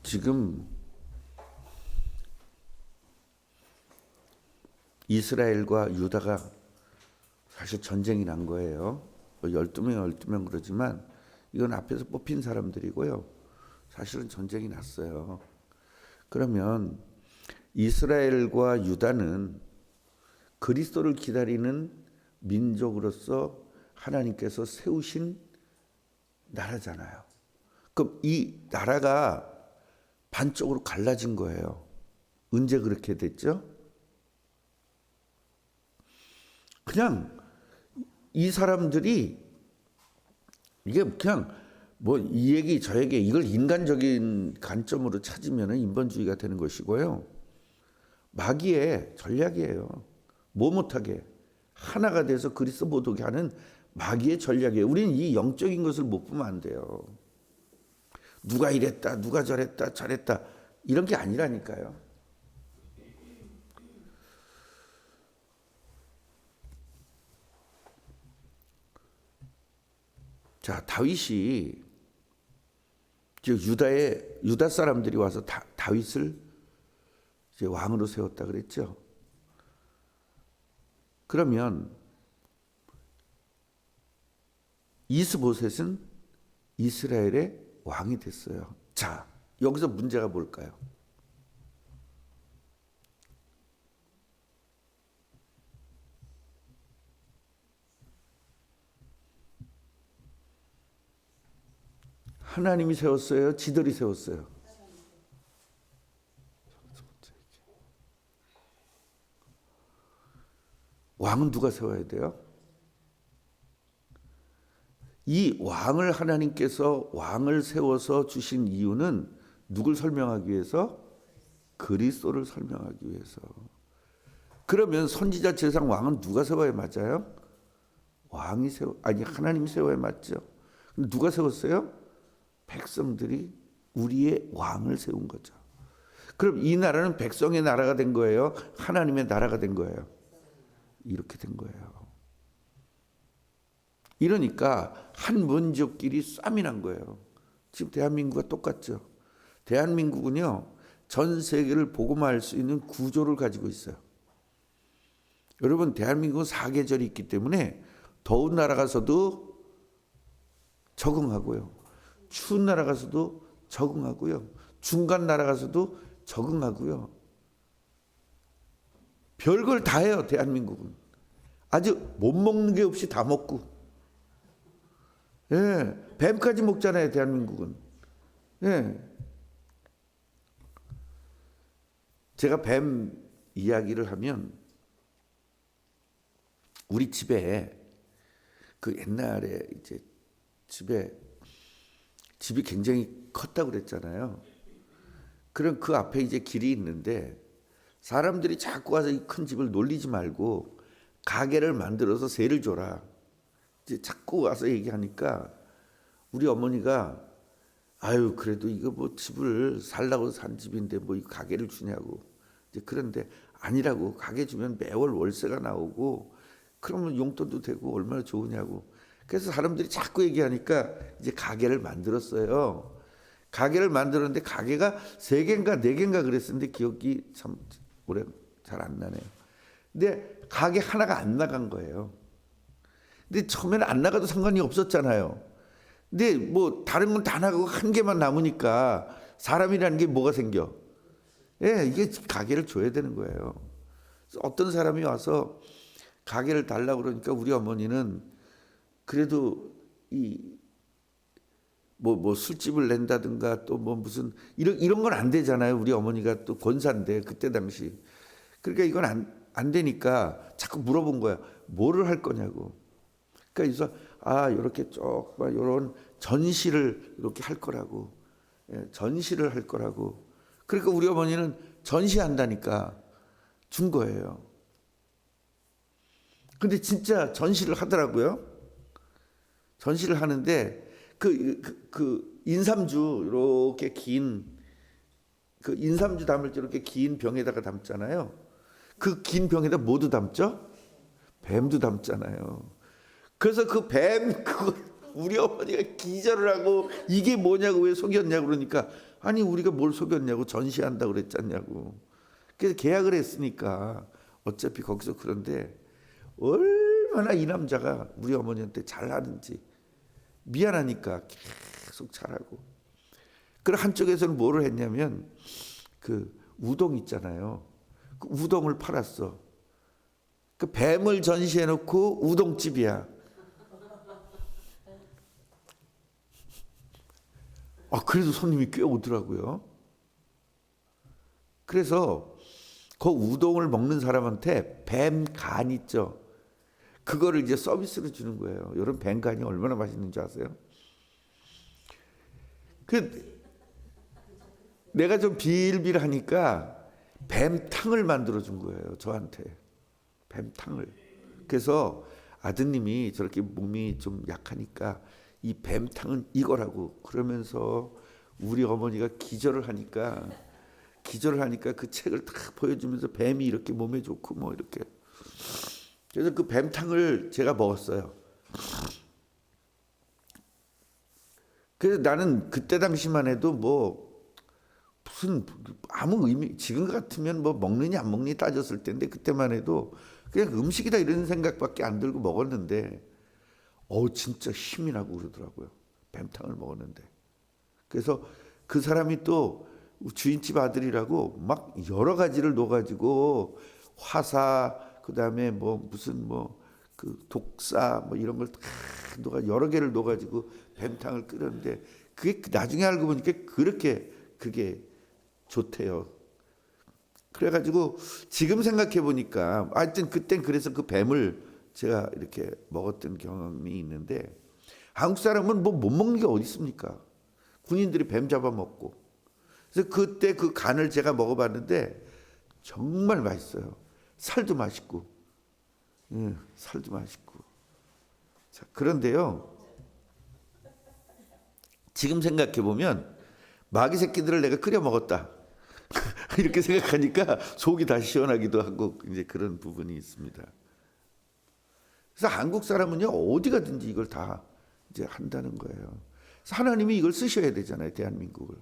지금 이스라엘과 유다가 사실 전쟁이 난 거예요. 12명 그러지만 이건 앞에서 뽑힌 사람들이고요. 사실은 전쟁이 났어요. 그러면 이스라엘과 유다는 그리스도를 기다리는 민족으로서 하나님께서 세우신 나라잖아요. 그럼 이 나라가 반쪽으로 갈라진 거예요. 언제 그렇게 됐죠? 그냥 이 사람들이 이게 그냥 뭐 이 얘기 저 얘기 이걸 인간적인 관점으로 찾으면 인본주의가 되는 것이고요. 마귀의 전략이에요. 뭐 못하게 하나가 돼서 그리스도 못 오게 하는 마귀의 전략이에요. 우리는 이 영적인 것을 못 보면 안 돼요. 누가 이랬다, 누가 저랬다, 잘했다 이런 게 아니라니까요. 자, 다윗이 유다 사람들이 와서 다윗을 이제 왕으로 세웠다 그랬죠. 그러면 이스보셋은 이스라엘의 왕이 됐어요. 자, 여기서 문제가 뭘까요? 하나님이 세웠어요? 지들이 세웠어요? 왕은 누가 세워야 돼요? 이 왕을 하나님께서 왕을 세워서 주신 이유는 누굴 설명하기 위해서? 그리스도를 설명하기 위해서. 그러면 선지자 제상 왕은 누가 세워야 맞아요? 하나님이 세워야 맞죠. 근데 누가 세웠어요? 백성들이 우리의 왕을 세운 거죠. 그럼 이 나라는 백성의 나라가 된 거예요? 하나님의 나라가 된 거예요? 이렇게 된 거예요. 이러니까 한 민족끼리 싸움이 난 거예요. 지금 대한민국과 똑같죠. 대한민국은요, 전 세계를 복음화할 수 있는 구조를 가지고 있어요. 여러분, 대한민국은 사계절이 있기 때문에 더운 나라 가서도 적응하고요. 추운 나라 가서도 적응하고요. 중간 나라 가서도 적응하고요. 별걸 다 해요, 대한민국은. 아주 못 먹는 게 없이 다 먹고. 예, 뱀까지 먹잖아요, 대한민국은. 예. 제가 뱀 이야기를 하면 우리 집에 그 옛날에 이제 집이 굉장히 컸다고 그랬잖아요. 그럼 그 앞에 이제 길이 있는데 사람들이 자꾸 와서 이 큰 집을 놀리지 말고 가게를 만들어서 세를 줘라. 이제 자꾸 와서 얘기하니까 우리 어머니가 아유 그래도 이거 뭐 집을 살라고 산 집인데 뭐 이 가게를 주냐고. 이제 그런데 아니라고. 가게 주면 매월 월세가 나오고 그러면 용돈도 되고 얼마나 좋으냐고. 그래서 사람들이 자꾸 얘기하니까 이제 가게를 만들었어요. 가게를 만들었는데 가게가 3개인가 4개인가 그랬었는데 기억이 참 오래 잘 안 나네요. 근데 가게 하나가 안 나간 거예요. 근데 처음에는 안 나가도 상관이 없었잖아요. 근데 뭐 다른 건 다 나가고 한 개만 남으니까 사람이라는 게 뭐가 생겨? 예, 이게 가게를 줘야 되는 거예요. 어떤 사람이 와서 가게를 달라고 그러니까 우리 어머니는 그래도 뭐 술집을 낸다든가 또 뭐 무슨 이런 건 안 되잖아요. 우리 어머니가 또 권사인데 그때 당시. 그러니까 이건 안 되니까 자꾸 물어본 거야. 뭐를 할 거냐고. 그러니까 이렇게 조그만 이런 전시를 이렇게 할 거라고. 예, 전시를 할 거라고. 그러니까 우리 어머니는 전시한다니까 준 거예요. 근데 진짜 전시를 하더라고요. 전시를 하는데 그 인삼주 이렇게 그 인삼주 담을 때 이렇게 긴 병에다가 담잖아요. 그 긴 병에다 뭐도 담죠? 뱀도 담잖아요. 그래서 그 뱀 그거 우리 어머니가 기절을 하고 이게 뭐냐고 왜 속였냐고 그러니까 아니 우리가 뭘 속였냐고 전시한다고 그랬잖냐고. 그래서 계약을 했으니까 어차피 거기서 그런데 얼마나 이 남자가 우리 어머니한테 잘하는지 미안하니까 계속 잘하고. 그리고 한쪽에서는 뭐를 했냐면 그 우동 있잖아요. 그 우동을 팔았어. 그 뱀을 전시해놓고 우동집이야. 그래도 손님이 꽤 오더라고요. 그래서 그 우동을 먹는 사람한테 뱀 간 있죠. 그거를 이제 서비스로 주는 거예요. 이런 뱀 간이 얼마나 맛있는지 아세요? 내가 좀 비일비일하니까 뱀탕을 만들어 준 거예요. 저한테 뱀탕을. 그래서 아드님이 저렇게 몸이 좀 약하니까 이 뱀탕은 이거라고 그러면서 우리 어머니가 기절을 하니까 그 책을 딱 보여주면서 뱀이 이렇게 몸에 좋고 뭐 이렇게. 그래서 그 뱀탕을 제가 먹었어요. 그래서 나는 그때 당시만 해도 뭐 무슨 아무 의미, 지금 같으면 뭐 먹느니 안 먹느니 따졌을 텐데 그때만 해도 그냥 음식이다 이런 생각밖에 안 들고 먹었는데 진짜 힘이 나고 그러더라고요. 뱀탕을 먹었는데. 그래서 그 사람이 또 주인집 아들이라고 막 여러 가지를 넣어가지고 화사, 그다음에 뭐 무슨 뭐 그 독사 뭐 이런 걸 다 넣어 여러 개를 넣어가지고 뱀탕을 끓였는데 그게 나중에 알고 보니까 그게 좋대요. 그래가지고 지금 생각해 보니까 하여튼 그땐 그래서 그 뱀을 제가 이렇게 먹었던 경험이 있는데 한국 사람은 뭐 못 먹는 게 어디 있습니까? 군인들이 뱀 잡아먹고. 그래서 그때 그 간을 제가 먹어봤는데 정말 맛있어요. 살도 맛있고. 살도 맛있고. 자, 그런데요. 지금 생각해 보면 마귀 새끼들을 내가 끓여 먹었다. 이렇게 생각하니까 속이 다시 시원하기도 하고 이제 그런 부분이 있습니다. 그래서 한국 사람은요 어디 가든지 이걸 다 이제 한다는 거예요. 그래서 하나님이 이걸 쓰셔야 되잖아요, 대한민국을.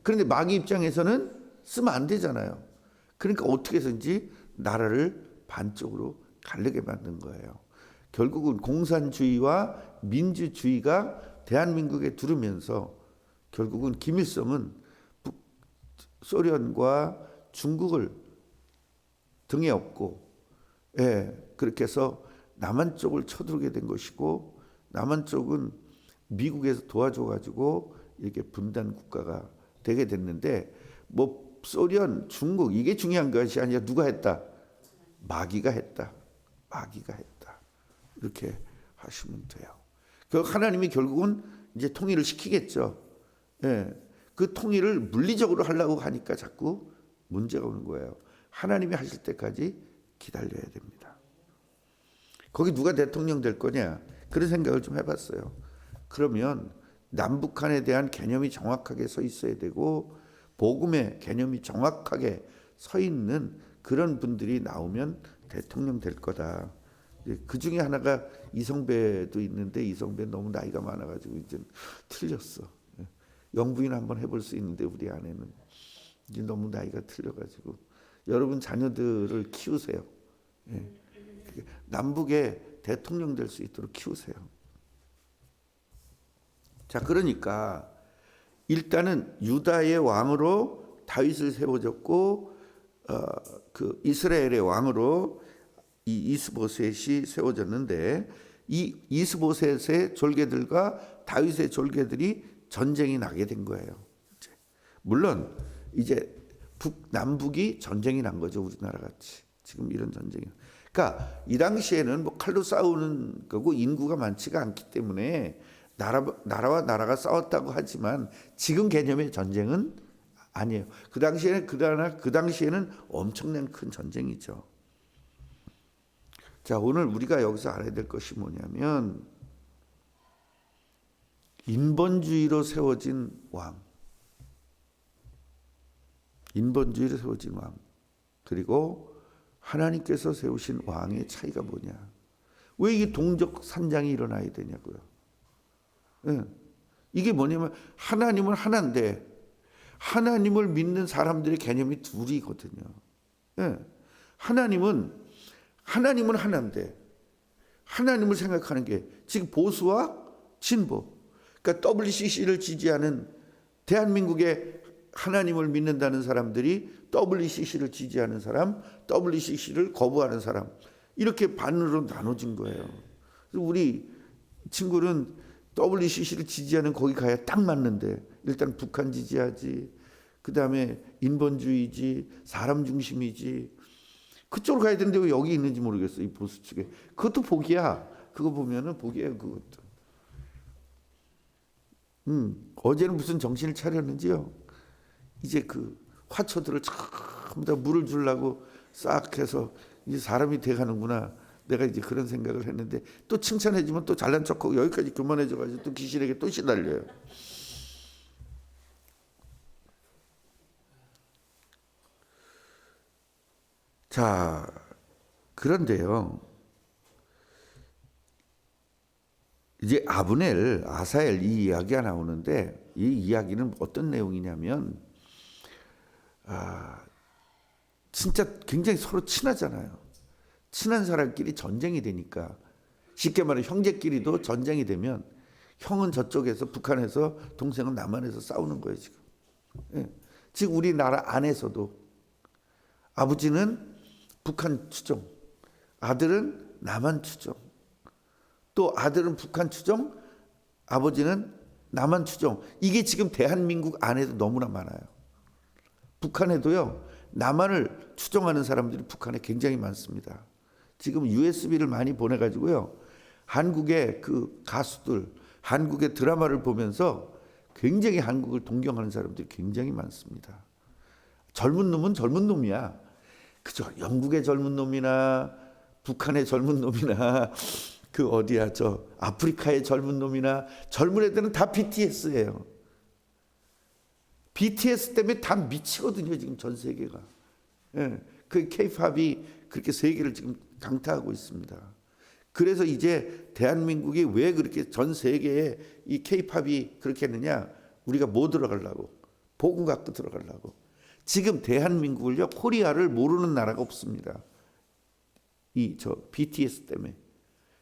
그런데 마귀 입장에서는 쓰면 안 되잖아요. 그러니까 어떻게 해서든지 나라를 반쪽으로 갈르게 만든 거예요. 결국은 공산주의와 민주주의가 대한민국에 들으면서 결국은 김일성은 소련과 중국을 등에 업고 그렇게 해서 남한 쪽을 쳐들게 된 것이고 남한 쪽은 미국에서 도와줘가지고 이렇게 분단 국가가 되게 됐는데 뭐 소련, 중국 이게 중요한 것이 아니라 누가 했다? 마귀가 했다. 이렇게 하시면 돼요. 그 하나님이 결국은 이제 통일을 시키겠죠. 그 통일을 물리적으로 하려고 하니까 자꾸 문제가 오는 거예요. 하나님이 하실 때까지 기다려야 됩니다. 거기 누가 대통령 될 거냐? 그런 생각을 좀 해봤어요. 그러면 남북한에 대한 개념이 정확하게 서 있어야 되고 복음의 개념이 정확하게 서 있는 그런 분들이 나오면 대통령 될 거다. 그 중에 하나가 이성배도 있는데 이성배 너무 나이가 많아가지고 이제 틀렸어. 영부인 한번 해볼 수 있는데 우리 아내는 이제 너무 나이가 틀려가지고 여러분 자녀들을 키우세요. 남북의 대통령 될 수 있도록 키우세요. 자, 그러니까 일단은 유다의 왕으로 다윗을 세워졌고 그 이스라엘의 왕으로 이 이스보셋이 세워졌는데 이 이스보셋의 졸개들과 다윗의 졸개들이 전쟁이 나게 된 거예요. 물론 이제 남북이 전쟁이 난 거죠. 우리나라 같이 지금 이런 전쟁이. 그러니까 이 당시에는 뭐 칼로 싸우는 거고 인구가 많지가 않기 때문에 나라와 나라가 싸웠다고 하지만 지금 개념의 전쟁은 아니에요. 그 당시에는 엄청난 큰 전쟁이죠. 자, 오늘 우리가 여기서 알아야 될 것이 뭐냐면 인본주의로 세워진 왕, 그리고 하나님께서 세우신 왕의 차이가 뭐냐? 왜 이게 동족 산장이 일어나야 되냐고요? 예. 이게 뭐냐면 하나님은 하나인데 하나님을 믿는 사람들의 개념이 둘이거든요. 예. 하나님은 하나인데 하나님을 생각하는 게 지금 보수와 진보, 그러니까 WCC를 지지하는 대한민국의 하나님을 믿는다는 사람들이 WCC를 지지하는 사람, WCC를 거부하는 사람, 이렇게 반으로 나눠진 거예요. 그래서 우리 친구는 WCC를 지지하는 거기 가야 딱 맞는데 일단 북한 지지하지, 그 다음에 인본주의지, 사람 중심이지, 그쪽으로 가야 되는데 왜 여기 있는지 모르겠어. 이 보수 측에. 그것도 복이야. 그거 보면은 복이에요. 그것도. 어제는 무슨 정신을 차렸는지요. 이제 그 화초들을 전부 다 물을 주려고 싹 해서 이제 사람이 돼가는구나. 내가 이제 그런 생각을 했는데 또 칭찬해주면 또 잘난 척하고 여기까지 교만해져가지고 또 귀신에게 또 시달려요. 자, 그런데요. 이제 아브넬, 아사엘 이 이야기가 나오는데 이 이야기는 어떤 내용이냐면 진짜 굉장히 서로 친하잖아요. 친한 사람끼리 전쟁이 되니까 쉽게 말해 형제끼리도 전쟁이 되면 형은 저쪽에서 북한에서 동생은 남한에서 싸우는 거예요 지금. 예. 지금 우리나라 안에서도 아버지는 북한 추종, 아들은 남한 추종, 또 아들은 북한 추종, 아버지는 남한 추종. 이게 지금 대한민국 안에도 너무나 많아요. 북한에도요, 남한을 추종하는 사람들이 북한에 굉장히 많습니다. 지금 USB를 많이 보내가지고요, 한국의 그 가수들, 한국의 드라마를 보면서 굉장히 한국을 동경하는 사람들이 굉장히 많습니다. 젊은 놈은 젊은 놈이야. 그죠? 영국의 젊은 놈이나 북한의 젊은 놈이나 그 어디야 저 아프리카의 젊은 놈이나 젊은 애들은 다 BTS예요. BTS 때문에 다 미치거든요 지금 전 세계가. 예, 그 K-팝이 그렇게 세계를 지금 강타하고 있습니다. 그래서 이제 대한민국이 왜 그렇게 전 세계에 이 K-팝이 그렇게 했느냐? 우리가 뭐 들어가려고? 복음 갖고 들어가려고. 지금 대한민국을요, 코리아를 모르는 나라가 없습니다. 이 저 BTS 때문에.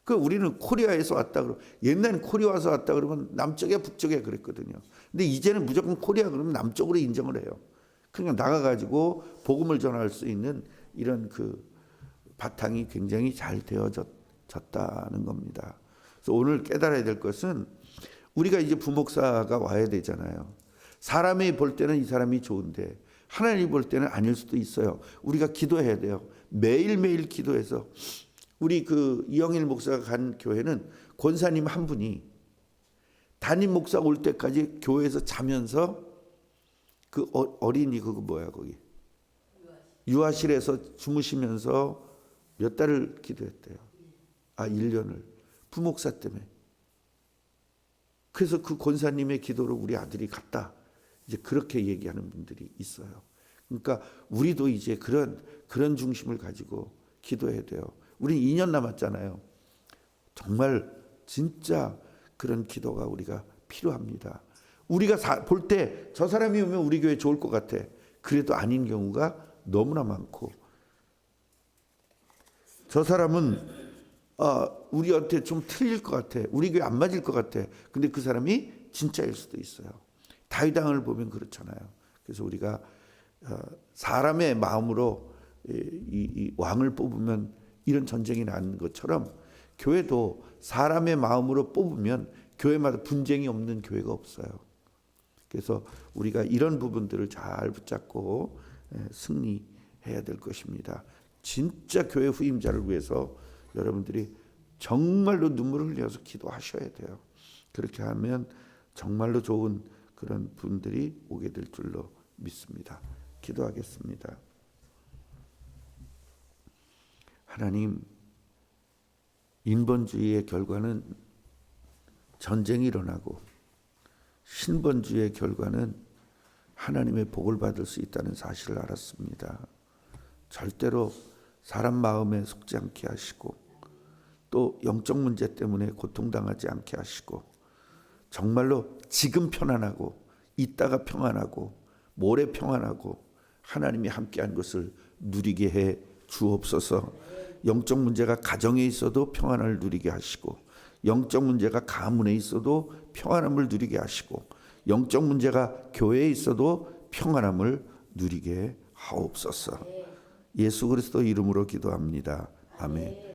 그 우리는 코리아에서 왔다 그러고 옛날엔 코리아에서 왔다 그러면 남쪽이야 북쪽이야 그랬거든요. 근데 이제는 무조건 코리아 그러면 남쪽으로 인정을 해요. 그러니까 나가가지고 복음을 전할 수 있는 이런 그 바탕이 굉장히 잘 되어졌다는 겁니다. 그래서 오늘 깨달아야 될 것은 우리가 이제 부목사가 와야 되잖아요. 사람이 볼 때는 이 사람이 좋은데 하나님이 볼 때는 아닐 수도 있어요. 우리가 기도해야 돼요. 매일매일 기도해서 우리 그 이영일 목사가 간 교회는 권사님 한 분이 담임 목사 올 때까지 교회에서 자면서 그 어린이 그거 뭐야 거기 유아실에서 주무시면서 몇 달을 기도했대요. 1년을 부목사 때문에. 그래서 그 권사님의 기도로 우리 아들이 갔다. 이제 그렇게 얘기하는 분들이 있어요. 그러니까 우리도 이제 그런 중심을 가지고 기도해야 돼요. 우리 2년 남았잖아요. 정말 진짜 그런 기도가 우리가 필요합니다. 우리가 볼 때 저 사람이 오면 우리 교회 좋을 것 같아. 그래도 아닌 경우가 너무나 많고 저 사람은 우리한테 좀 틀릴 것 같아. 우리 교회 안 맞을 것 같아. 근데 그 사람이 진짜일 수도 있어요. 다윗 왕을 보면 그렇잖아요. 그래서 우리가 사람의 마음으로 이 왕을 뽑으면 이런 전쟁이 나는 것처럼 교회도 사람의 마음으로 뽑으면 교회마다 분쟁이 없는 교회가 없어요. 그래서 우리가 이런 부분들을 잘 붙잡고 승리해야 될 것입니다. 진짜 교회 후임자를 위해서 여러분들이 정말로 눈물을 흘려서 기도하셔야 돼요. 그렇게 하면 정말로 좋은 그런 분들이 오게 될 줄로 믿습니다. 기도하겠습니다. 하나님, 인본주의의 결과는 전쟁이 일어나고 신본주의의 결과는 하나님의 복을 받을 수 있다는 사실을 알았습니다. 절대로 사람 마음에 속지 않게 하시고 또 영적 문제 때문에 고통당하지 않게 하시고 정말로 지금 편안하고 이따가 평안하고 모레 평안하고 하나님이 함께한 것을 누리게 해 주옵소서. 영적 문제가 가정에 있어도 평안을 누리게 하시고, 영적 문제가 가문에 있어도 평안함을 누리게 하시고, 영적 문제가 교회에 있어도 평안함을 누리게 하옵소서. 예수 그리스도 이름으로 기도합니다. 아멘.